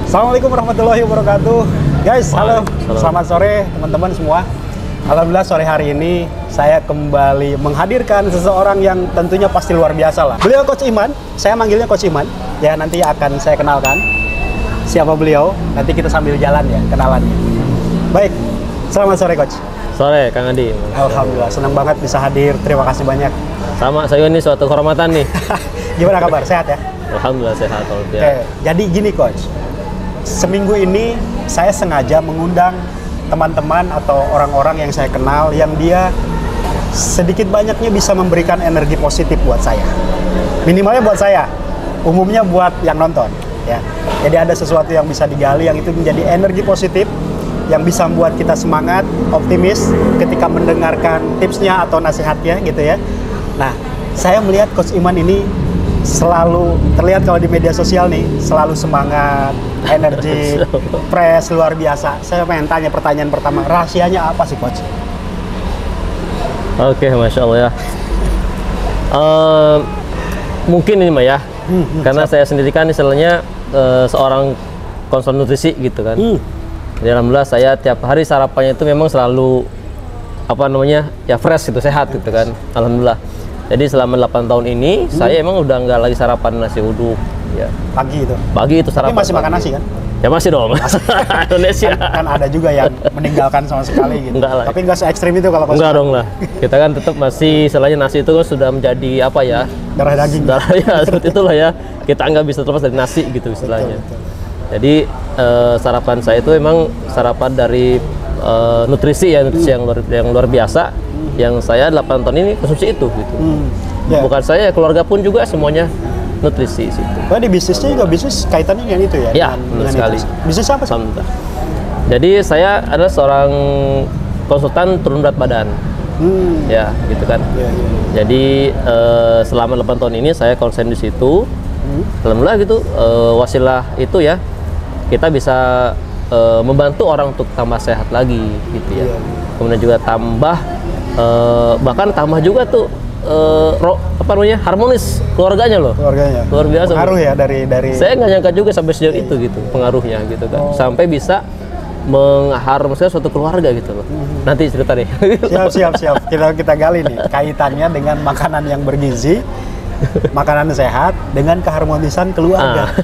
Assalamualaikum warahmatullahi wabarakatuh. Guys, halo. Selamat sore teman-teman semua. Alhamdulillah sore hari ini saya kembali menghadirkan seseorang yang tentunya pasti luar biasa lah. Beliau Coach Iman, saya manggilnya Coach Iman. Ya nanti akan saya kenalkan siapa beliau. Nanti kita sambil jalan ya kenalannya. Baik, selamat sore Coach. Sore Kang Adi. Alhamdulillah senang banget bisa hadir. Terima kasih banyak. Sama saya ini suatu kehormatan nih. Gimana kabar? Sehat ya? Alhamdulillah sehat. Oke, jadi gini Coach. Seminggu ini saya sengaja mengundang teman-teman atau orang-orang yang saya kenal yang dia sedikit banyaknya bisa memberikan energi positif buat saya. Minimalnya buat saya, umumnya buat yang nonton ya. Jadi ada sesuatu yang bisa digali yang itu menjadi energi positif yang bisa membuat kita semangat, optimis ketika mendengarkan tipsnya atau nasihatnya gitu ya. Nah, saya melihat Coach Iman ini selalu terlihat kalau di media sosial nih selalu semangat, energi, fresh, luar biasa. Saya pengen tanya pertanyaan pertama, rahasianya apa sih Coach? Oke, Masya Allah ya. Mungkin ini mah ya, karena saya sendiri kan istilahnya seorang konsultan nutrisi gitu kan. Jadi alhamdulillah saya tiap hari sarapannya itu memang selalu apa namanya ya fresh gitu, sehat gitu kan. Alhamdulillah. Jadi selama 8 tahun ini saya emang udah nggak lagi sarapan nasi uduk ya. Pagi itu. Pagi itu sarapan. Tapi masih makan nasi kan? Ya masih dong. Indonesia. Kan ada juga yang meninggalkan sama sekali gitu. Enggak lah. Tapi nggak se-ekstrim itu kalau enggak dong lah. Kita kan tetap masih selain nasi itu kan sudah menjadi apa ya? Darah daging. Darah ya seperti itulah ya. Kita nggak bisa terlepas dari nasi gitu istilahnya. Betul. Jadi sarapan saya itu emang sarapan dari nutrisi ya, nutrisi yang luar biasa. Yang saya 8 tahun ini konsumsi itu gitu. Yeah. Bukan saya, keluarga pun juga semuanya nutrisi situ. Di bisnisnya juga bisnis kaitannya dengan itu ya? Ya, benar sekali. Bisnis apa sih? Jadi saya adalah seorang konsultan turun berat badan. Ya, gitu kan. Yeah. Jadi selama 8 tahun ini saya konsen di situ. Alhamdulillah gitu, wasilah itu ya, kita bisa membantu orang untuk tambah sehat lagi gitu ya. Kemudian juga bahkan tambah juga tuh apa namanya, harmonis keluarganya loh. Keluarganya. Luar biasa. Pengaruh ya dari saya nggak nyangka juga sampai sejauh itu gitu pengaruhnya gitu kan. Sampai bisa mengharumkan suatu keluarga gitu loh. Nanti cerita deh. Siap. Kita gali nih kaitannya dengan makanan yang bergizi, makanan sehat dengan keharmonisan keluarga.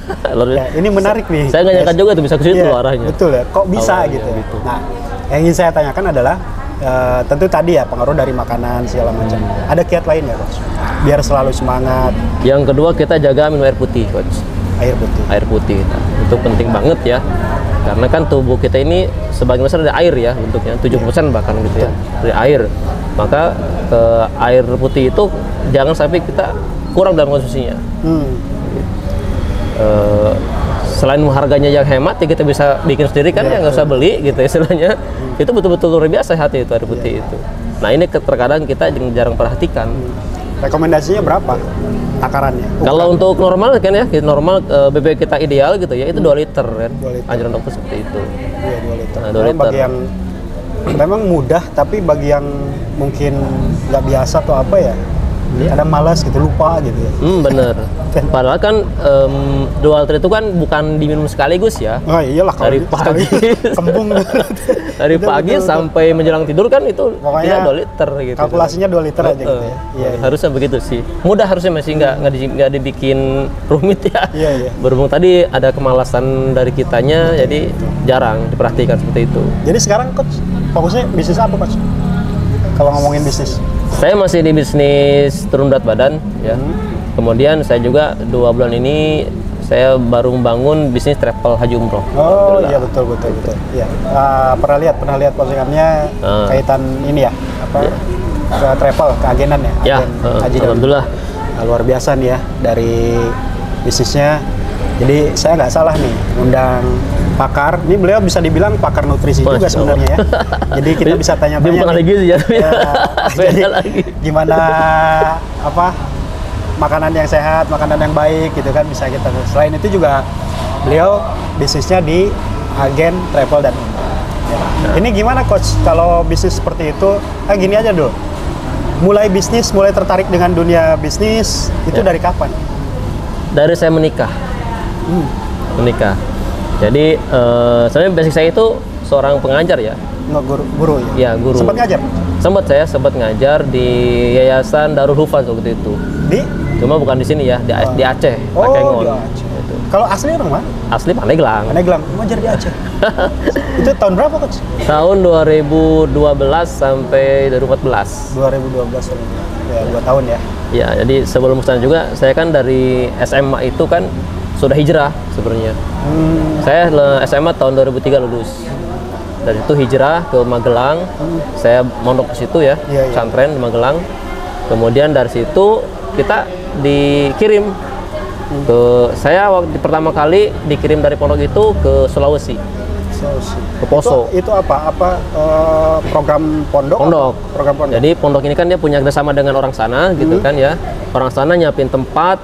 Ya, ini menarik nih. Saya nggak nyangka juga tuh bisa ke situ arahnya. Betul ya. Kok bisa gitu. Nah, yang ingin saya tanyakan adalah tentu tadi ya pengaruh dari makanan segala macam. Ada kiat lain ya Coach? Biar selalu semangat. Yang kedua kita jaga minum air putih Coach. Air putih. Air putih itu penting banget ya. Karena kan tubuh kita ini sebagian besar dari air ya bentuknya, 70% bahkan gitu ya dari air. Maka air putih itu jangan sampai kita kurang dalam konsumsinya. Selain harganya yang hemat ya kita bisa bikin sendiri kan ya, nggak usah beli gitu istilahnya. Itu betul-betul luar biasa hati itu air putih itu. Nah ini terkadang kita jarang perhatikan. Rekomendasinya berapa takarannya? Kalau untuk normal kan ya, normal BB kita ideal gitu ya itu 2 liter kan. 2 liter. Anjuran dokter seperti itu. Iya 2 liter. Nah, 2 liter. Bagi yang memang mudah tapi bagi yang mungkin nggak biasa atau apa ya, ada malas gitu, lupa gitu ya. Bener. Padahal kan 2 liter itu kan bukan diminum sekaligus ya. Oh iyalah dari pagi kembung. Dari pagi sampai menjelang tidur kan itu pokoknya 2 liter gitu. Kalkulasinya 2 liter aja gitu ya. Iya. Harusnya begitu sih. Mudah harusnya masih nggak dibikin rumit ya. Iya. Berhubung tadi ada kemalasan dari kitanya, jadi jarang diperhatikan seperti itu. Jadi sekarang Coach fokusnya bisnis apa Coach? Kalau ngomongin bisnis? Saya masih di bisnis turun berat badan ya. Kemudian saya juga 2 bulan ini saya baru membangun bisnis travel haji umroh. Oh iya betul. Iya. Pernah lihat postingannya kaitan ini ya ke travel, ke agenan ya. Haji alhamdulillah. Luar biasa nih ya dari bisnisnya. Jadi saya nggak salah nih undang pakar. Ini beliau bisa dibilang pakar nutrisi juga sebenarnya ya. Jadi kita bisa tanya-tanya. Bukan lagi sih ya. Jadi gimana makanan yang sehat, makanan yang baik gitu kan bisa kita. Selain itu juga beliau bisnisnya di agen travel dan ini gimana Coach kalau bisnis seperti itu? Gini aja dulu. Mulai tertarik dengan dunia bisnis itu dari kapan? Dari saya menikah. Jadi sebenarnya basic saya itu seorang pengajar ya. Nggak guru ya? Ya, guru. Sempat ngajar? Sempat ngajar di Yayasan Darul Hufaz waktu itu. Di? Cuma bukan di sini ya, di Aceh, Oh, Takengon. di Aceh. Gitu. Kalau asli orang mana? Asli Pandeglang. Pandeglang, ngajar di Aceh. Itu tahun berapa, Coach? Tahun 2012 sampai 2014. 2012 ya, 2 tahun ya. Ya, jadi sebelum kesana juga saya kan dari SMA itu kan sudah hijrah sebenarnya. Saya SMA tahun 2003 lulus. Dari itu hijrah ke Magelang. Saya mondok ke situ ya, Iya, iya. pesantren di Magelang. Kemudian dari situ kita dikirim ke saya waktu pertama kali dikirim dari pondok itu ke Sulawesi. Ke Poso. Itu apa? Program pondok? Pondok. Program pondok. Jadi pondok ini kan dia punya kerjasama dengan orang sana gitu kan ya. Orang sana nyiapin tempat.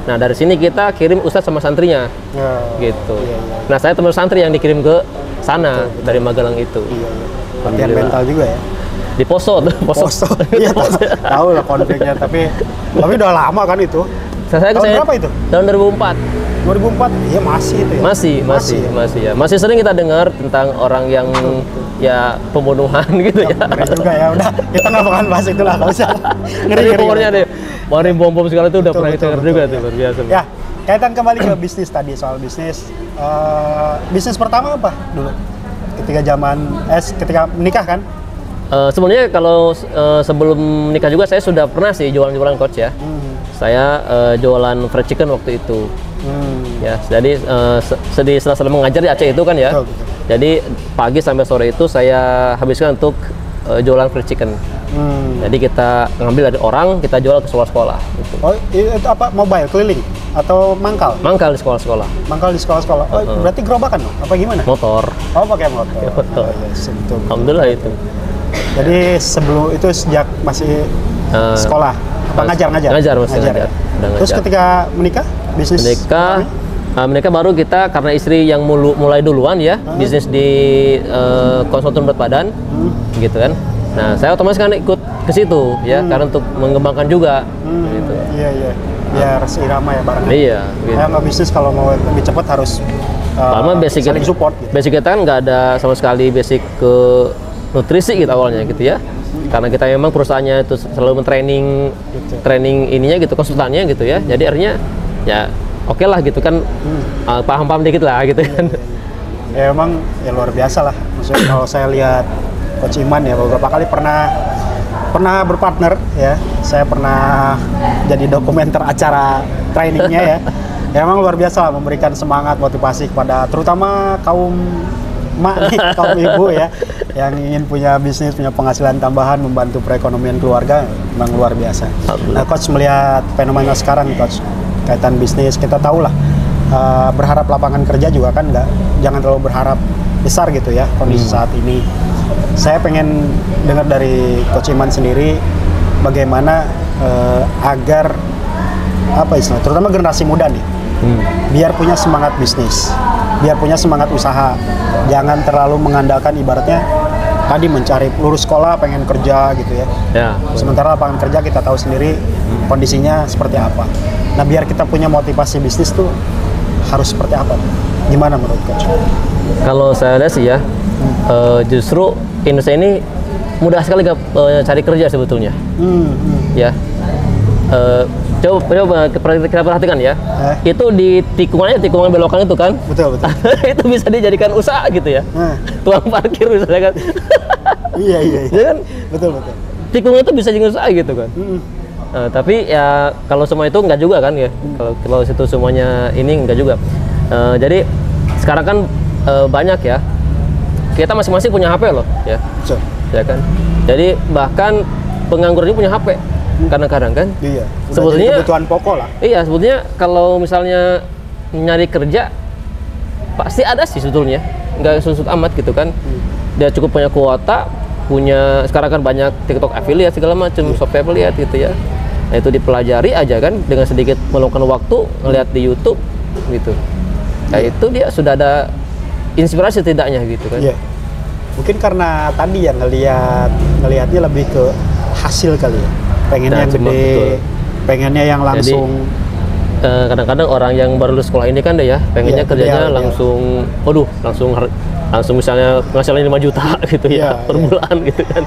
Nah dari sini kita kirim ustadz sama santrinya Ya. gitu. Iya, iya. Nah saya teman santri yang dikirim ke sana dari Magelang itu. Iya, iya. Latihan Alhamdulillah. mental juga ya. Di Poso tuh. Poso. Iya, tahu lah konfliknya, tapi udah lama kan itu. Saya Tahun berapa itu? Tahun 2004. 2004. Iya, masih itu ya. Masih ya. Masih sering kita dengar tentang orang yang ya pembunuhan gitu ya. Ngeri juga ya. Udah, kita nggak bakalan bahas itu lah, nggak usah. Ngeri pokoknya deh. Bawain bom-bom segala itu udah Betul, pernah kita dengar juga betul, tuh, luar biasa. Ya, kaitan kembali ke bisnis tadi, soal bisnis. Bisnis pertama apa dulu? Ketika menikah kan? Sebenarnya kalau sebelum nikah juga saya sudah pernah sih jualan-jualan, Coach ya. Saya jualan fried chicken waktu itu. Ya, jadi setelah mengajar di Aceh itu kan ya. Betul, betul. Jadi pagi sampai sore itu saya habiskan untuk jualan fried chicken. Jadi kita ngambil dari orang, kita jual ke sekolah-sekolah. Gitu. Oh, itu apa? Mobile keliling atau mangkal? Mangkal di sekolah-sekolah. Mangkal di sekolah-sekolah. Oh, berarti gerobakan dong? Apa gimana? Motor. Oh, pakai motor. Motor. Oh, yes, betul. Alhamdulillah itu. Jadi sebelum itu sejak masih sekolah, apa ngajar? Masih ngajar. Udah Terus ngajar. ketika menikah, bisnis Menikah baru kita karena istri yang mulai duluan ya, bisnis di konsultan berat badan, gitu kan. Nah, saya otomatis kan ikut ke situ ya, karena untuk mengembangkan juga, gitu. Iya, iya. Biar seirama ya barangnya. Iya, gitu. Kayak nggak bisnis kalau mau lebih cepat harus Pertama basic saling support. Gitu. Basic kita kan nggak ada sama sekali basic ke nutrisi gitu awalnya gitu ya. Karena kita memang perusahaannya itu selalu training ininya gitu, konsultannya gitu ya. Jadi artinya ya oke lah gitu kan, paham-paham dikit lah gitu kan. Ya emang ya luar biasa lah. Maksudnya kalau saya lihat Coach Iman ya beberapa kali pernah berpartner ya. Saya pernah jadi dokumenter acara trainingnya ya. Ya emang luar biasa lah, memberikan semangat, motivasi kepada terutama kaum mak nih, kaum ibu ya, yang ingin punya bisnis, punya penghasilan tambahan, membantu perekonomian keluarga, memang luar biasa. Nah, Coach melihat fenomena sekarang nih, Coach, kaitan bisnis, kita tahu lah, berharap lapangan kerja juga kan jangan terlalu berharap besar gitu ya, kondisi saat ini. Saya pengen dengar dari Coach Iman sendiri, bagaimana agar, apa istilah, terutama generasi muda nih, biar punya semangat bisnis, biar punya semangat usaha, jangan terlalu mengandalkan ibaratnya tadi mencari lulus sekolah pengen kerja gitu ya. Ya. Sementara lapangan kerja kita tahu sendiri kondisinya seperti apa. Nah, biar kita punya motivasi bisnis tuh harus seperti apa? Gimana menurut Coach? Kalau saya lihat sih ya, justru Indonesia ini mudah sekali cari kerja sebetulnya. Ya. Coba kita perhatikan ya. Itu di tikungan belokan itu kan. Betul. Itu bisa dijadikan usaha gitu ya. Tukang parkir misalnya kan. Iya. Ya kan? Betul. Tikungan itu bisa jadi usaha gitu kan. Tapi ya kalau semua itu enggak juga kan ya. Kalau situ semuanya ini enggak juga. Jadi sekarang kan banyak ya. Kita masing-masing punya HP loh ya. Betul. Ya kan. Jadi bahkan penganggur ini punya HP. Kadang-kadang kan. Iya. Sebetulnya kebutuhan pokok lah. Iya, sebetulnya kalau misalnya nyari kerja pasti ada sih sebetulnya. Nggak susut amat gitu kan. Dia cukup punya kuota, sekarang kan banyak TikTok affiliate segala macam, software affiliate gitu ya. Nah, itu dipelajari aja kan dengan sedikit meluangkan waktu ngelihat di YouTube gitu. Nah, itu dia sudah ada inspirasi tidaknya gitu kan. Iya. Mungkin karena tadi ya ngelihatnya lebih ke hasil kali ya. Pengennya yang gede, pengennya yang langsung kadang-kadang orang yang baru lulus sekolah ini kan deh ya, pengennya Iya, kerjanya ideal. langsung, waduh, langsung misalnya penghasilannya 5 juta gitu ya, Iya, per iya. bulan gitu kan.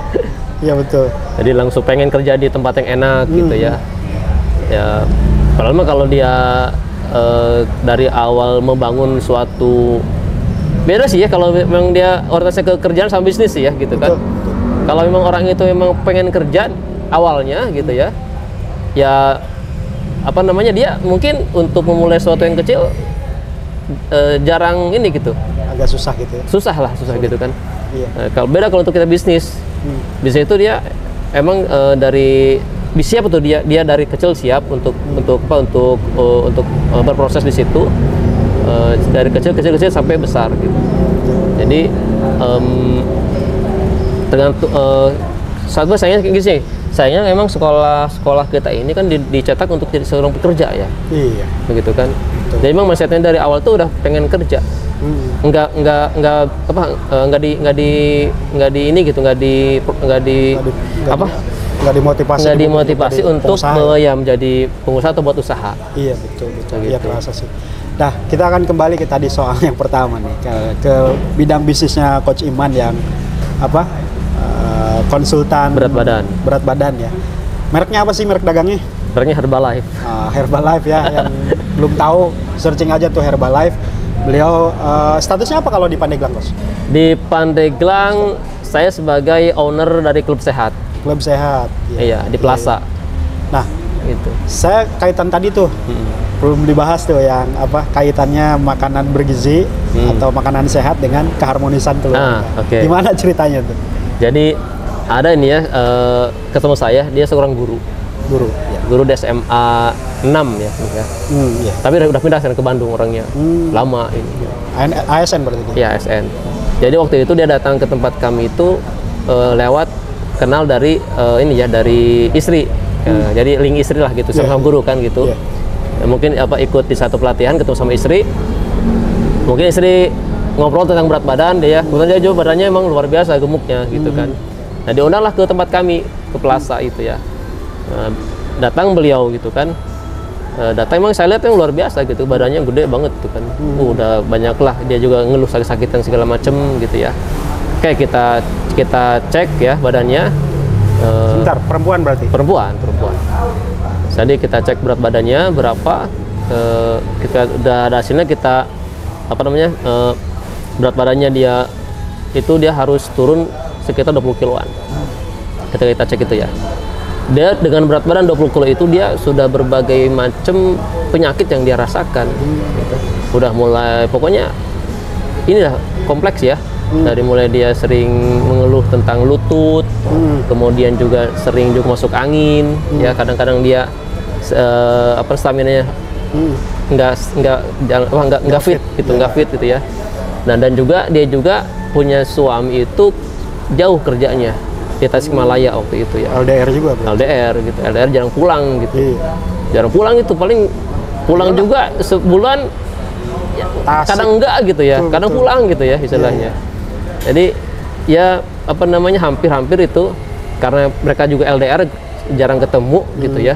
Iya betul. Jadi langsung pengen kerja di tempat yang enak gitu ya. Ya, padahal mah kalau dia dari awal membangun suatu, beda sih ya kalau memang dia orientasinya ke kerjaan sama bisnis sih ya gitu kan. Betul. Kalau memang orang itu memang pengen kerja awalnya gitu ya, ya apa namanya, dia mungkin untuk memulai sesuatu yang kecil jarang ini gitu, Agak susah gitu ya. susah gitu kan. Iya. Kalau beda kalau untuk kita bisnis, bisnis itu dia emang dari siap tuh, dia dari kecil siap untuk berproses di situ, dari kecil sampai besar gitu. Jadi saat sayangnya kayak gini sih, sayangnya memang sekolah kita ini kan dicetak untuk jadi seorang pekerja ya, Iya. begitu kan. Betul. Jadi memang mindsetnya dari awal tuh udah pengen kerja, nggak dimotivasi untuk ya menjadi pengusaha atau buat usaha. Iya betul. Gitu. Iya kerasa sih. Nah kita akan kembali ke tadi soal yang pertama nih ke bidang bisnisnya Coach Iman yang konsultan berat badan ya. Mereknya apa sih merek dagangnya? Mereknya Herbalife. Herbalife ya, yang belum tahu searching aja tuh Herbalife. Beliau statusnya apa kalau di Pandeglang, Coach? Di Pandeglang saya sebagai owner dari klub sehat. Klub sehat. Iya, di Plaza. Nah, Gitu. saya kaitan tadi tuh belum dibahas tuh yang kaitannya makanan bergizi atau makanan sehat dengan keharmonisan keluarga. Oke. Gimana ceritanya tuh? Jadi ada ini ya, ketemu saya, dia seorang guru di SMA 6 ya. Iya. Tapi udah pindah sekarang ke Bandung orangnya. Lama ini. ASN berarti dia? Iya, ASN. Jadi waktu itu dia datang ke tempat kami itu lewat kenal dari dari istri. Jadi link istri lah gitu, sama guru kan gitu. Mungkin ikut di satu pelatihan, ketemu sama istri. Mungkin istri ngobrol tentang berat badan dia. Kebetulan dia juga badannya emang luar biasa gemuknya gitu kan. Nah, diundanglah ke tempat kami, ke Plaza itu ya. Datang beliau gitu kan. Datang emang saya lihat yang luar biasa gitu, badannya gede banget tuh kan. Udah banyak lah, dia juga ngeluh sakit-sakitan segala macem gitu ya. Oke, kita cek ya badannya. Bentar, perempuan berarti? Perempuan. Jadi kita cek berat badannya berapa, kita udah ada hasilnya, kita berat badannya dia harus turun sekitar 20 kiloan. Ketika kita cek itu ya, dia dengan berat badan 20 kilo itu dia sudah berbagai macam penyakit yang dia rasakan. Gitu. Udah mulai, pokoknya inilah kompleks ya. Dari mulai dia sering mengeluh tentang lutut, kemudian juga sering juga masuk angin, ya kadang-kadang dia staminanya nggak fit gitu ya. Nah, dan juga dia juga punya suami itu jauh kerjanya di Tasikmalaya waktu itu ya. LDR juga berarti? LDR gitu, LDR jarang pulang gitu. Iya. Jarang pulang itu, paling pulang juga sebulan ya, kadang enggak gitu ya, kadang pulang gitu ya istilahnya. Jadi ya hampir-hampir itu, karena mereka juga LDR jarang ketemu gitu ya.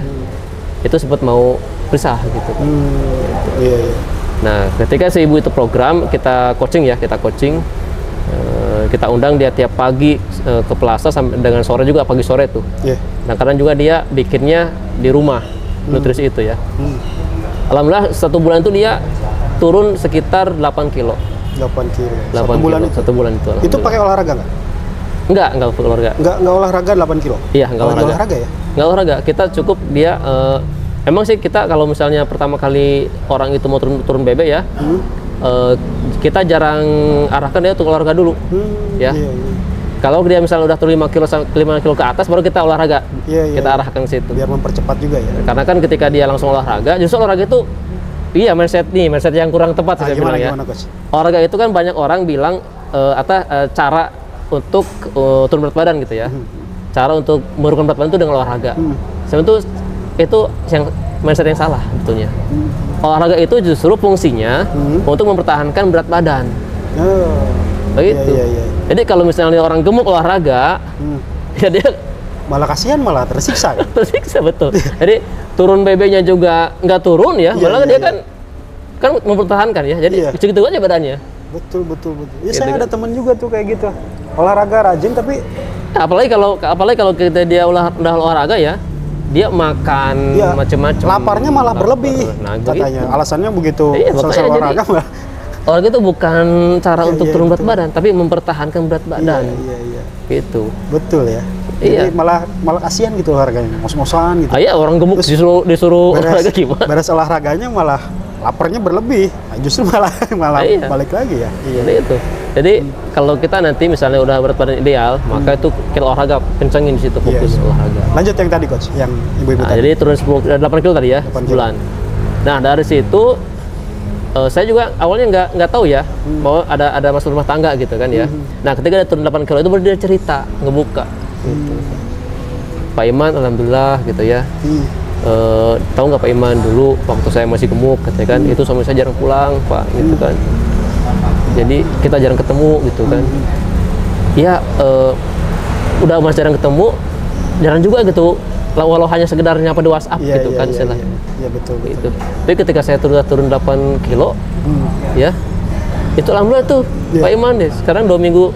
Itu sempat mau pisah gitu. Iya. Nah, ketika si ibu itu program, kita coaching, kita undang dia tiap pagi ke Plaza sampai dengan sore juga, pagi sore tuh. Iya. Nah, karena juga dia bikinnya di rumah nutrisi itu ya. Alhamdulillah 1 bulan itu dia turun sekitar 8 kilo. 8 kilo. 8 bulan kilo, itu? 1 bulan itu. Itu pakai olahraga nggak? Enggak pakai olahraga. Nggak olahraga 8 kilo? Iya, enggak olahraga ya? Enggak olahraga, kita cukup dia emang sih kita kalau misalnya pertama kali orang itu mau turun BB ya, kita jarang arahkan dia untuk olahraga dulu. Ya. Iya. Kalau dia misalnya udah turun 5 kilo ke atas, baru kita olahraga. Kita arahkan ke situ. Biar mempercepat juga ya. Karena kan ketika dia langsung olahraga, justru olahraga itu mindset yang kurang tepat sih saya bilang ya. Gimana, Coach? Olahraga itu kan banyak orang bilang cara untuk turun berat badan gitu ya. Cara untuk menurunkan berat badan itu dengan olahraga. Sebenarnya itu yang mindset yang salah betulnya. Olahraga itu justru fungsinya untuk mempertahankan berat badan. Begitu. Iya. Jadi kalau misalnya orang gemuk olahraga, ya dia malah kasihan, malah tersiksa kan? Tersiksa betul. Jadi turun BB-nya juga nggak turun ya, Iya, malah iya, dia iya. kan mempertahankan ya. Jadi Iya. segitu aja badannya. Betul. Ya, Gitu saya kan. ada temen juga tuh kayak gitu. Olahraga rajin tapi Nah, apalagi kalau kita dia udah olahraga ya, dia makan ya, macam-macam. laparnya malah Lapar. berlebih Nah, katanya. begitu. Alasannya begitu Iya, selesai makanya olahraga jadi- malah. Olahraga itu bukan cara Iya, untuk iya, turun berat betul. badan, tapi mempertahankan berat badan. Iya. Gitu. Betul ya. Iya. Jadi malah kasihan gitu olahraganya, mos-mosan gitu. Ah, iya, orang gemuk disuruh olahraga gimana? beres olahraganya malah laparnya berlebih. Nah, justru malah Iya. balik lagi ya. Jadi itu. Jadi kalau kita nanti misalnya udah berat badan ideal, maka itu kita olahraga kencengin di situ, Iya, fokus iya. olahraga. Lanjut yang tadi coach, yang ibu-ibu Nah, tadi. jadi turun 8 kilo tadi ya, 8 kilo. sebulan. Nah, dari situ saya juga awalnya nggak tahu ya bahwa ada masalah rumah tangga gitu kan ya. Nah, ketika dia turun 8 kilo itu baru dia cerita, ngebuka. Gitu. Pak Iman, alhamdulillah gitu ya. Tahu nggak Pak Iman, dulu waktu saya masih gemuk katanya kan, itu suami saya jarang pulang Pak gitu kan. Jadi kita jarang ketemu gitu kan. Ya udah mas jarang ketemu, jarang juga gitu. Walau hanya sekedar nyapa di WhatsApp gitu kan istilahnya. Iya betul. Gitu. Tapi ketika saya turun 8 kilo, ya itu alhamdulillah tuh Iya. Pak Iman deh. Sekarang 2 minggu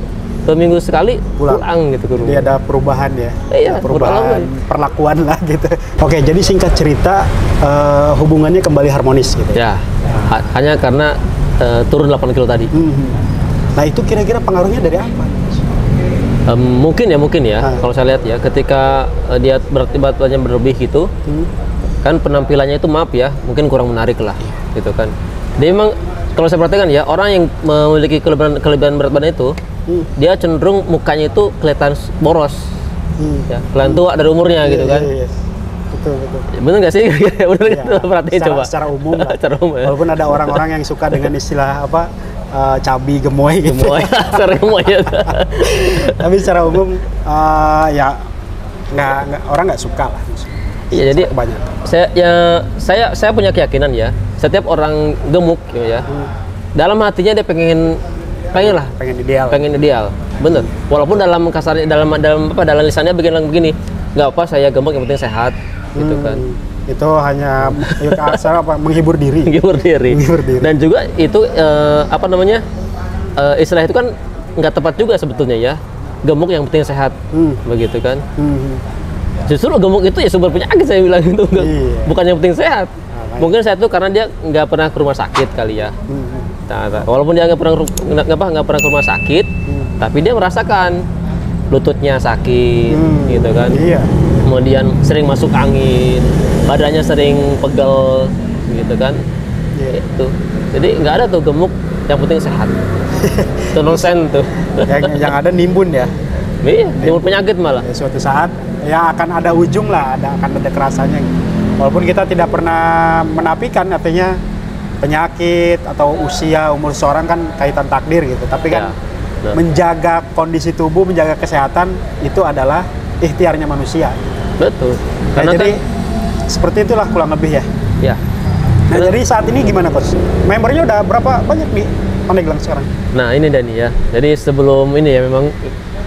sekali pulang gitu ke rumah. Jadi ada perubahan ya. Iya, Ada perubahan perubahan. perlakuan lah gitu. Oke, jadi singkat cerita hubungannya kembali harmonis gitu. Ya, hanya karena turun 8 kilo tadi. Nah, itu kira-kira pengaruhnya dari apa? Mungkin ya. Kalau saya lihat ya, ketika dia berat badannya berlebih gitu, kan penampilannya itu maaf ya, mungkin kurang menarik lah, gitu kan. Dia memang kalau saya perhatikan ya, orang yang memiliki kelebihan berat badan itu, dia cenderung mukanya itu kelihatan boros, ya, kelihatan tua dari umurnya gitu kan. Iya. Betul. Bener nggak sih? Bener Iya. nggak? Perhatiin coba. Secara umum lah. Secara umum ya. Walaupun ada orang-orang yang suka dengan istilah apa cabi gemoy gitu. Gemoy, secara umum ya. Tapi secara umum ya nggak orang nggak suka lah. Iya, jadi Kebanyakan. saya punya keyakinan ya, setiap orang gemuk ya, dalam hatinya dia pengen Pengen ideal. bener. Walaupun dalam kasarnya dalam lisannya begini, nggak apa saya gemuk yang penting sehat, gitu kan. Itu hanya ya, kasar menghibur diri. Menghibur diri. Dan juga itu istilah itu kan nggak tepat juga sebetulnya ya. Gemuk yang penting sehat, begitu kan. Justru gemuk itu ya sumber penyakit, saya bilang itu bukan yang penting sehat. Mungkin sehat itu karena dia nggak pernah ke rumah sakit kali ya. Nah, walaupun dia nggak pernah ke rumah sakit, tapi dia merasakan lututnya sakit, gitu kan. Iya. Kemudian sering masuk angin, badannya sering pegel, gitu kan. Iya. Itu. Jadi nggak ada tuh gemuk yang penting sehat. Itu nonsen tuh. yang ada nimbun ya. Iya, timbul penyakit malah. Ya, suatu saat ya akan ada ujung lah, akan ada kerasanya gitu. Walaupun kita tidak pernah menafikan, artinya penyakit atau usia umur seseorang kan kaitan takdir gitu. Tapi kan Ya, menjaga kondisi tubuh, menjaga kesehatan itu adalah ikhtiarnya manusia. betul. Nah, Karena jadi seperti itulah kurang lebih ya. ya. Nah, jadi saat ini gimana coach? Membernya udah berapa banyak nih Pandeglang sekarang? Nah, ini Dani ya. Jadi sebelum ini ya memang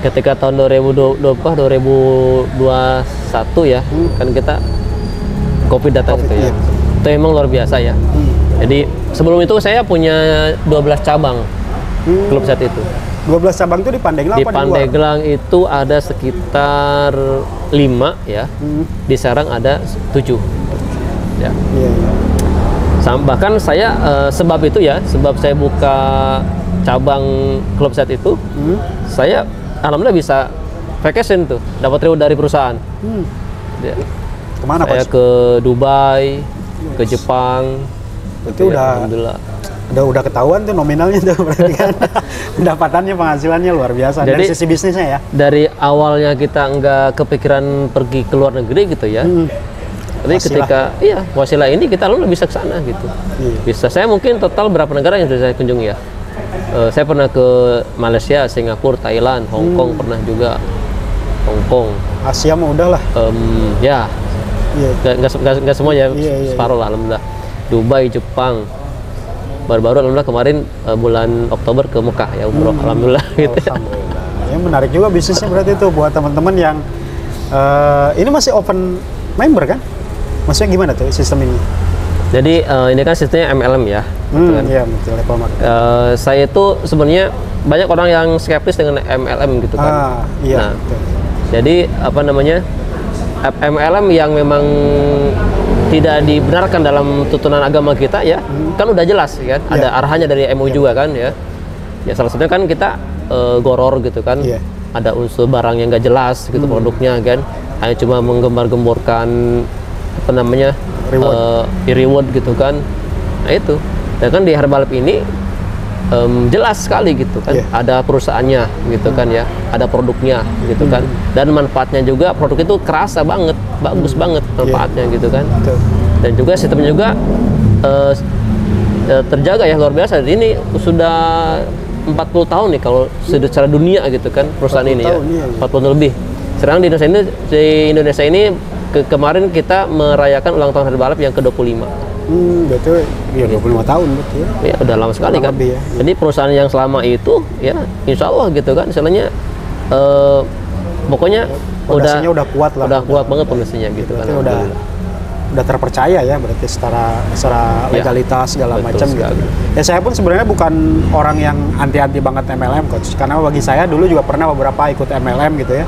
ketika tahun 2021 ya, kan kita Covid datang Covid, gitu ya. iya. Itu memang luar biasa ya. Jadi sebelum itu saya punya 12 cabang klub saat itu. 12 cabang itu di Pandeglang Di apa di luar? Pandeglang itu ada sekitar 5 ya. Di Serang ada 7. Ya. Iya. Bahkan saya sebab itu ya, sebab saya buka cabang klub saat itu, saya alhamdulillah bisa vacation tuh, dapat reward dari perusahaan. Ya. Kemana Saya coach? ke Dubai, ke Jepang. Itu gitu ya, udah alhamdulillah. Udah ketahuan tuh nominalnya tuh berarti kan. Pendapatannya, penghasilannya luar biasa dari Jadi- sisi bisnisnya ya. Dari awalnya kita nggak kepikiran pergi ke luar negeri gitu ya. Tapi Wasilah. ketika wasilah ini kita lalu bisa ke sana gitu. Iya. Bisa. Saya mungkin total berapa negara yang sudah saya kunjungi ya? Saya pernah ke Malaysia, Singapura, Thailand, Hong Kong pernah juga. Hong Kong. Asia mah udah lah. Ya, Iya. nggak semua ya, Iya. separuh lah alhamdulillah. Dubai, Jepang. Baru-baru alhamdulillah kemarin bulan Oktober ke Mekah ya umroh, alhamdulillah gitu. Alhamdulillah. Ya menarik juga bisnisnya berarti itu buat teman-teman yang Ini masih open member kan? Maksudnya gimana tuh sistem ini? Jadi ini kan sistemnya MLM ya. Gitu kan. Iya, betul. Level market. Saya itu sebenarnya banyak orang yang skeptis dengan MLM gitu kan. Iya. Nah, betul. jadi apa namanya, MLM yang memang tidak dibenarkan dalam tuntunan agama kita ya, kan udah jelas kan, ada arahannya dari MUI juga kan ya. Ya salah satunya kan kita goror gitu kan, ada unsur barang yang nggak jelas gitu produknya kan, hanya cuma menggembar-gemborkan apa namanya reward gitu kan. Nah itu, dan kan di Herbalife ini jelas sekali gitu kan, ada perusahaannya gitu kan ya, ada produknya gitu kan, dan manfaatnya juga, produk itu kerasa banget, bagus banget manfaatnya gitu kan. Dan juga sistemnya juga terjaga ya, luar biasa. Ini sudah 40 tahun nih kalau secara dunia gitu kan perusahaan ini ya, 40 tahun lebih. Sekarang di Indonesia ini kemarin kita merayakan ulang tahun Herbalife yang ke-25. Betul, ya 25 tahun betul. Ya udah lama sekali kan. Lebih, ya. Jadi perusahaan yang selama itu ya insya Allah gitu kan, istilahnya pokoknya udah kuat lah. Udah kuat banget pondasinya gitu kan. Udah terpercaya ya berarti secara legalitas segala macam gitu. Ya saya pun sebenarnya bukan orang yang anti banget MLM coach, karena bagi saya dulu juga pernah beberapa ikut MLM gitu ya.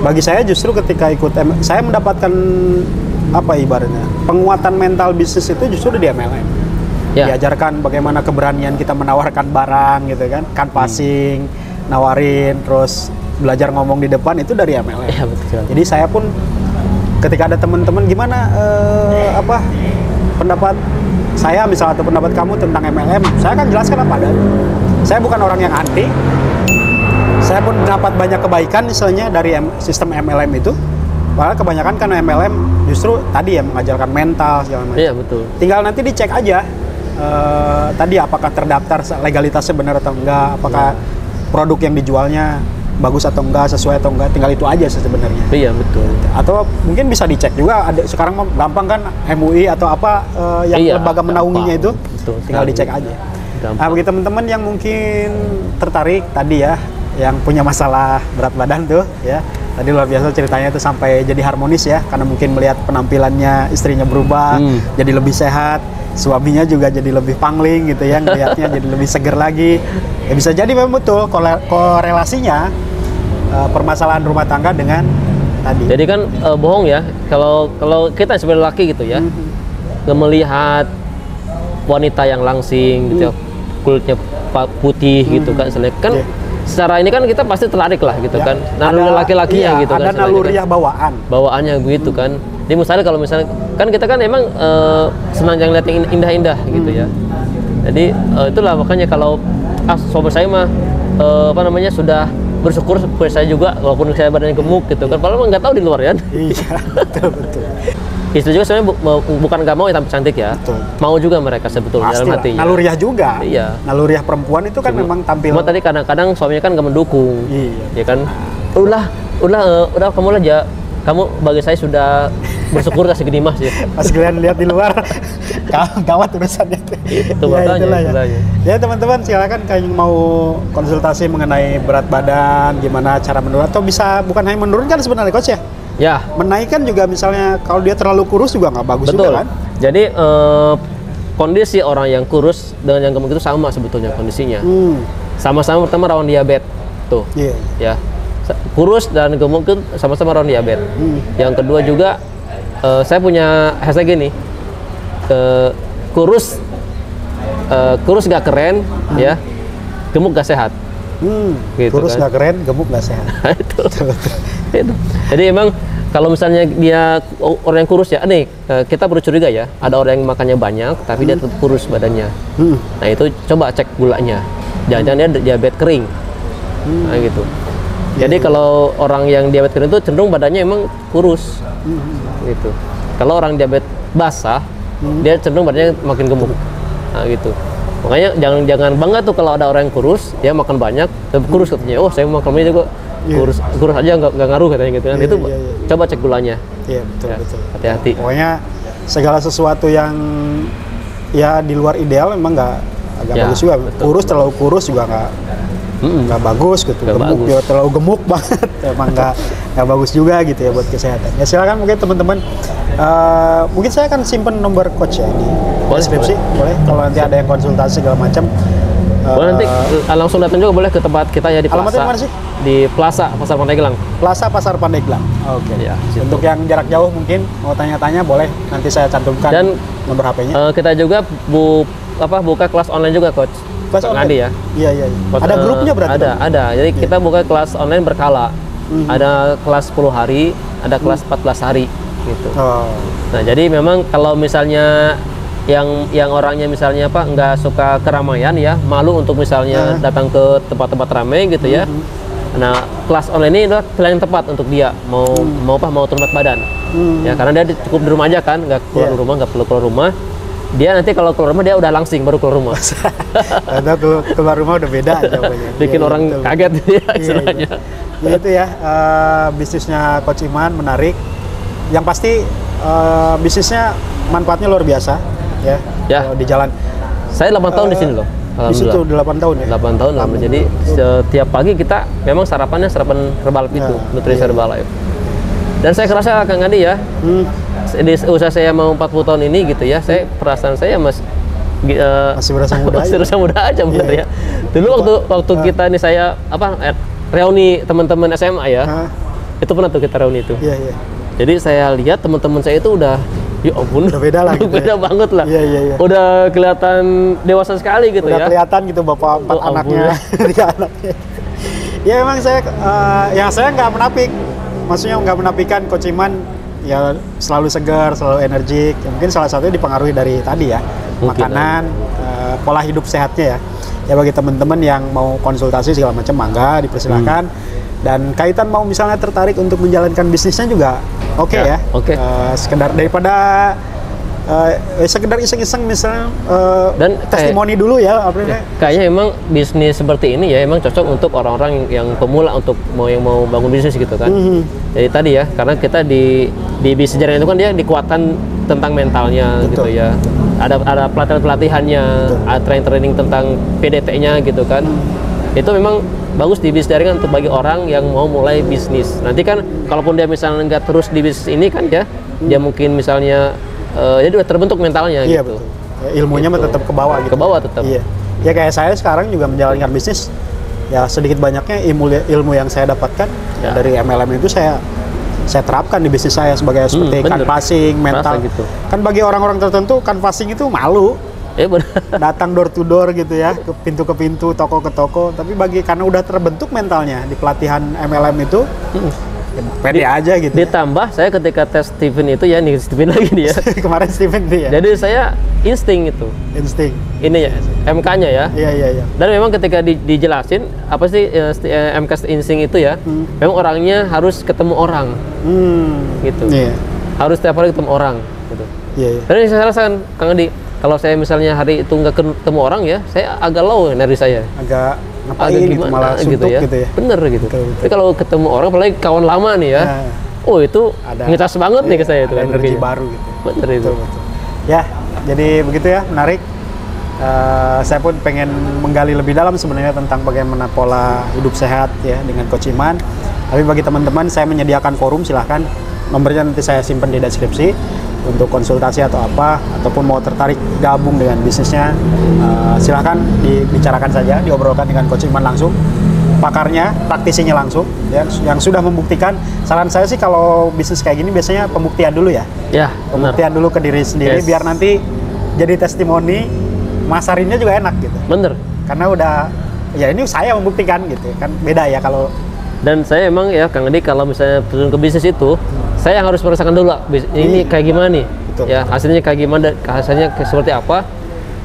Bagi saya justru ketika ikut saya mendapatkan apa ibaratnya penguatan mental bisnis itu justru di MLM. Diajarkan bagaimana keberanian kita menawarkan barang gitu kan, canvassing, nawarin, terus belajar ngomong di depan itu dari MLM. Ya, betul. Jadi saya pun ketika ada teman-teman gimana pendapat saya misalnya atau pendapat kamu tentang MLM, saya akan jelaskan apa adanya. Saya bukan orang yang anti. Saya pun dapat banyak kebaikan misalnya dari sistem MLM itu. Padahal kebanyakan kan MLM justru tadi ya mengajarkan mental segala macam. Iya betul. Tinggal nanti dicek aja tadi apakah terdaftar legalitasnya benar atau enggak, apakah produk yang dijualnya bagus atau enggak, sesuai atau enggak, tinggal itu aja sebenarnya. Iya betul. Atau mungkin bisa dicek juga, ada sekarang gampang kan MUI atau apa yang lembaga menaunginya itu, tinggal dicek aja. Nah bagi teman-teman yang mungkin tertarik tadi ya, yang punya masalah berat badan tuh ya, tadi luar biasa ceritanya itu sampai jadi harmonis ya, karena mungkin melihat penampilannya istrinya berubah, jadi lebih sehat, suaminya juga jadi lebih pangling gitu ya, ngelihatnya jadi lebih seger lagi. Ya bisa jadi memang betul korelasinya permasalahan rumah tangga dengan tadi. Jadi kan bohong ya kalau kita sebagai laki gitu ya, melihat wanita yang langsing gitu ya, kulitnya putih gitu kan, kan secara ini kan kita pasti tertarik lah gitu kan, naluri laki-lakinya gitu ada kan, naluriah bawaannya begitu kan. Jadi misalnya kalau misalnya kan kita kan emang senang yang lihat yang indah-indah gitu ya. Jadi itulah makanya kalau sobat saya mah apa namanya sudah bersyukur seperti saya juga, walaupun saya badannya gemuk gitu kan, padahal nggak tahu di luar kan. Iya betul. Istri juga sebenarnya bukan nggak mau ya tampil cantik ya, mau juga mereka sebetulnya dalam hatinya. Naluriah juga. Iya. Naluriah perempuan itu kan memang tampil. Cuma tadi kadang-kadang suaminya kan nggak mendukung. Iya. Ya kan. Udah kamu aja. Kamu bagi saya sudah bersyukur kasih gini mas ya. Pas kalian lihat di luar, gawat urusannya. Itu makanya. Ya teman-teman silakan kalau mau konsultasi mengenai berat badan, gimana cara menurun, atau bisa bukan hanya menurunkan sebenarnya coach ya. Ya. Menaikkan juga misalnya kalau dia terlalu kurus juga nggak bagus. Betul. Juga kan. Jadi kondisi orang yang kurus dengan yang gemuk itu sama sebetulnya kondisinya. Sama-sama pertama rawan diabetes tuh. Ya. Kurus dan gemuk itu sama-sama rawan diabetes. Yang kedua juga saya punya hashtag gini, kurus gak keren ya, gemuk gak sehat. Gitu kurus kan. Gak keren, gemuk gak sehat. itu. Jadi emang kalau misalnya dia orang yang kurus ya, nih kita bercuriga ya, ada orang yang makannya banyak tapi dia tetap kurus badannya. Nah itu coba cek gulanya, jangan-jangan dia diabetes kering. Nah gitu. Jadi kalau orang yang diabetes kering itu cenderung badannya emang kurus, gitu. Kalau orang diabetes basah, dia cenderung badannya makin gemuk. Nah gitu. Makanya jangan bangga tuh kalau ada orang yang kurus, dia makan banyak, tapi kurus katanya. Oh saya makan banyak juga. Kurus aja nggak ngaruh katanya gitu kan. Itu coba cek gulanya. Iya betul. Hati-hati. Pokoknya segala sesuatu yang ya di luar ideal memang agak bagus juga. Betul. Terlalu kurus juga nggak bagus gitu, Nggak gemuk bagus. ya, terlalu gemuk banget, emang nggak bagus juga gitu ya buat kesehatan. Ya silakan mungkin teman-teman, mungkin saya akan simpen nomor coach ya di Boleh, deskripsi, boleh kalau nanti ada yang konsultasi segala macam. Boleh nanti langsung datang juga boleh ke tempat kita ya di Alamatnya Plaza. mana sih? Di Plaza Pasar Pandeglang. Plaza Pasar Pandeglang. Oke. Ya, situ. Untuk yang jarak jauh mungkin mau tanya-tanya boleh nanti saya cantumkan Dan, nomor HP-nya. Kita juga buka kelas online juga coach. Kelas Kang online? Adi ya. Iya. Ada grupnya berarti? Ada, Bang? ada. Jadi kita buka kelas online berkala. Ada kelas 10 hari, ada kelas 14 hari gitu. Oh. Nah, jadi memang kalau misalnya yang orangnya misalnya nggak suka keramaian ya, malu untuk misalnya datang ke tempat-tempat ramai gitu ya. Nah, kelas online ini adalah pilihan yang tepat untuk dia mau turun berat badan. Ya, karena dia cukup di rumah aja kan, nggak keluar rumah, nggak perlu keluar rumah. Dia nanti kalau keluar rumah dia udah langsing baru keluar rumah. Atau keluar rumah udah beda jawabannya. Bikin orang betul. kaget ya istilahnya. Ya itu ya, bisnisnya Coach Iman menarik. Yang pasti bisnisnya manfaatnya luar biasa ya. Ya. Kalau di jalan. Saya 8 tahun di sini loh. Di situ 8 tahun ya. 8 tahun lah. Jadi setiap pagi kita memang sarapan Herbalife itu, nutrisi Herbalife. Dan saya kerasa Kang Adi ya, di usia saya mau 40 tahun ini gitu ya, perasaan saya masih berasa muda. masih berasa muda aja bener ya. Dulu waktu kita nih saya reuni teman-teman SMA ya. Itu pernah tuh kita reuni itu. Iya. Jadi saya lihat teman-teman saya itu udah ya ampun, udah beda lah gitu beda banget lah. Iya. Udah kelihatan dewasa sekali gitu udah ya. kelihatan gitu bapak 4 anaknya, 3 anaknya. Ya emang saya nggak menapik. Maksudnya nggak menafikan Coach Iman ya selalu segar, selalu energik. Ya, mungkin salah satunya dipengaruhi dari tadi ya, Mungkin makanan, pola hidup sehatnya ya. Ya bagi teman-teman yang mau konsultasi segala macam mangga dipersilakan. Dan kaitan mau misalnya tertarik untuk menjalankan bisnisnya juga oke ya. Oke. Sekedar daripada sekedar iseng-iseng misalnya Dan testimoni dulu ya apa namanya. Kayaknya emang bisnis seperti ini ya emang cocok untuk orang-orang yang pemula untuk yang mau bangun bisnis gitu kan. Jadi tadi ya, karena kita di bisnis jaringan itu kan dia dikuatkan tentang mentalnya. Betul. Gitu ya. Ada pelatihan-pelatihannya, ada training tentang PDT-nya gitu kan. Itu memang bagus di bisnis jaringan untuk bagi orang yang mau mulai bisnis. Nanti kan kalaupun dia misalnya nggak terus di bisnis ini kan ya, dia mungkin misalnya jadi udah terbentuk mentalnya Iya, gitu. betul. Ya, ilmunya mah tetap ke bawah gitu. Ke bawah tetap. Iya. Ya kayak saya sekarang juga menjalankan bisnis. Ya sedikit banyaknya ilmu yang saya dapatkan ya, dari MLM itu saya terapkan di bisnis saya sebagai seperti canvassing, mental. Gitu. Kan bagi orang-orang tertentu canvassing itu malu. Datang door to door gitu ya, ke pintu, toko ke toko. Tapi karena udah terbentuk mentalnya di pelatihan MLM itu, ya pede aja gitu. Ditambah saya ketika tes Steven itu ya, nih Steven lagi nih ya. Kemarin Steven tuh ya. Jadi saya insting itu. Insting. Ini ya, MK-nya ya. Iya. Dan memang ketika dijelasin apa sih MK insting itu ya, memang orangnya harus ketemu orang. Gitu. Iya. Harus setiap hari ketemu orang gitu. Iya. Dan yang saya rasakan Kang Adi, kalau saya misalnya hari itu nggak ketemu orang ya, saya agak low energi saya. Agak ngapain Agak gitu, gimana malah suntuk gitu ya. Bener gitu. Betul. Tapi kalau ketemu orang, apalagi kawan lama nih ya, itu ngecas banget nih ke saya itu kan. Energi baru gitu. Bener itu. Betul. Ya, jadi begitu ya, menarik. Saya pun pengen menggali lebih dalam sebenarnya tentang bagaimana pola hidup sehat ya dengan Coach Iman. Tapi bagi teman-teman saya menyediakan forum, silahkan nomornya nanti saya simpan di deskripsi untuk konsultasi atau apa, ataupun mau tertarik gabung dengan bisnisnya, silahkan dibicarakan saja, diobrolkan dengan Coach Iman langsung, pakarnya, praktisinya langsung, ya, yang sudah membuktikan. Saran saya sih kalau bisnis kayak gini biasanya pembuktian dulu ya, pembuktian dulu ke diri sendiri, biar nanti jadi testimoni, masarinnya juga enak gitu. Bener. Karena udah, ya ini saya membuktikan gitu, kan beda ya kalau. Dan saya emang ya Kang Edi, kalau misalnya turun ke bisnis itu, saya harus merasakan dulu ini kayak gimana nih. Betul. Ya hasilnya kayak gimana, hasilnya seperti apa.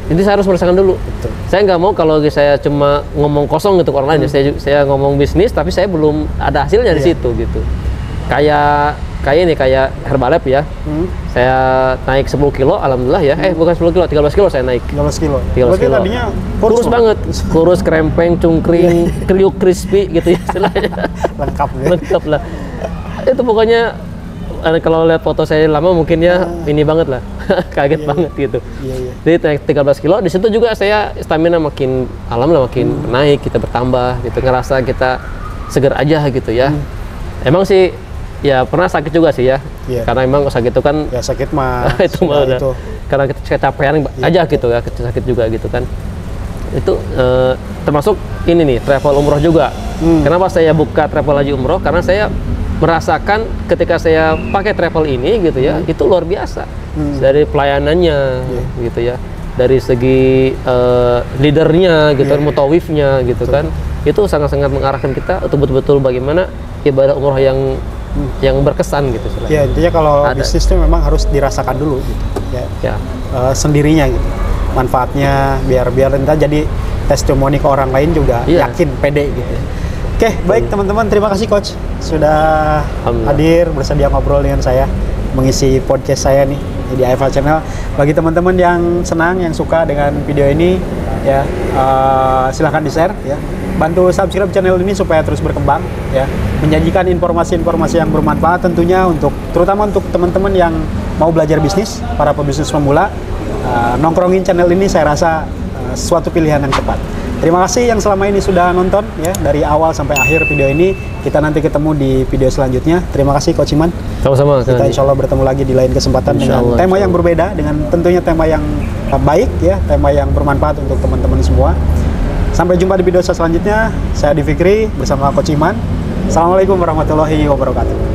Ini saya harus merasakan dulu. Betul. Saya nggak mau kalau saya cuma ngomong kosong gitu ke orang lain. Saya ngomong bisnis tapi saya belum ada hasilnya di situ gitu. Kayak Herbalife ya. Saya naik 10 kilo, alhamdulillah ya. Bukan 10 kilo, 13 kilo saya naik. 13 kilo. 13 kilo. Tadinya kurus banget. Kurus, krempeng, cungkring, kriuk, crispy gitu ya istilahnya. Lengkap ya. Lengkap lah. Itu pokoknya kalau lihat foto saya lama mungkin ya ini banget lah, kaget banget gitu. Jadi naik 13 kilo, di situ juga saya stamina makin alhamdulillah makin naik, kita bertambah gitu, ngerasa kita seger aja gitu ya. Emang sih ya pernah sakit juga sih ya, karena emang sakit itu kan ya sakit mah itu mah udah karena kita kecapean aja gitu ya, sakit juga gitu kan. Itu termasuk ini nih travel umroh juga. Kenapa saya buka travel haji umroh? Karena saya merasakan ketika saya pakai travel ini gitu ya, itu luar biasa dari pelayanannya gitu ya, dari segi leadernya gitu, mutawifnya gitu kan, itu sangat-sangat mengarahkan kita untuk betul-betul bagaimana ibadah umroh yang berkesan gitu. Ya intinya kalau bisnis itu memang harus dirasakan dulu gitu ya, sendirinya gitu, manfaatnya biar entah jadi testimoni ke orang lain juga yakin, pede gitu. Oke, baik teman-teman, terima kasih Coach sudah hadir bersedia ngobrol dengan saya, mengisi podcast saya nih di AFA Channel. Bagi teman-teman yang senang, yang suka dengan video ini ya, silahkan di-share ya. Bantu subscribe channel ini supaya terus berkembang ya, menyajikan informasi-informasi yang bermanfaat tentunya terutama untuk teman-teman yang mau belajar bisnis, para pebisnis pemula. Nongkrongin channel ini saya rasa suatu pilihan yang tepat. Terima kasih yang selama ini sudah nonton ya, dari awal sampai akhir video ini. Kita nanti ketemu di video selanjutnya. Terima kasih Coach Iman. Sama-sama. Kita insya Allah bertemu lagi di lain kesempatan dengan tema yang berbeda, dengan tentunya tema yang baik ya, tema yang bermanfaat untuk teman-teman semua. Sampai jumpa di video selanjutnya. Saya Adi Fikri bersama Coach Iman. Assalamualaikum warahmatullahi wabarakatuh.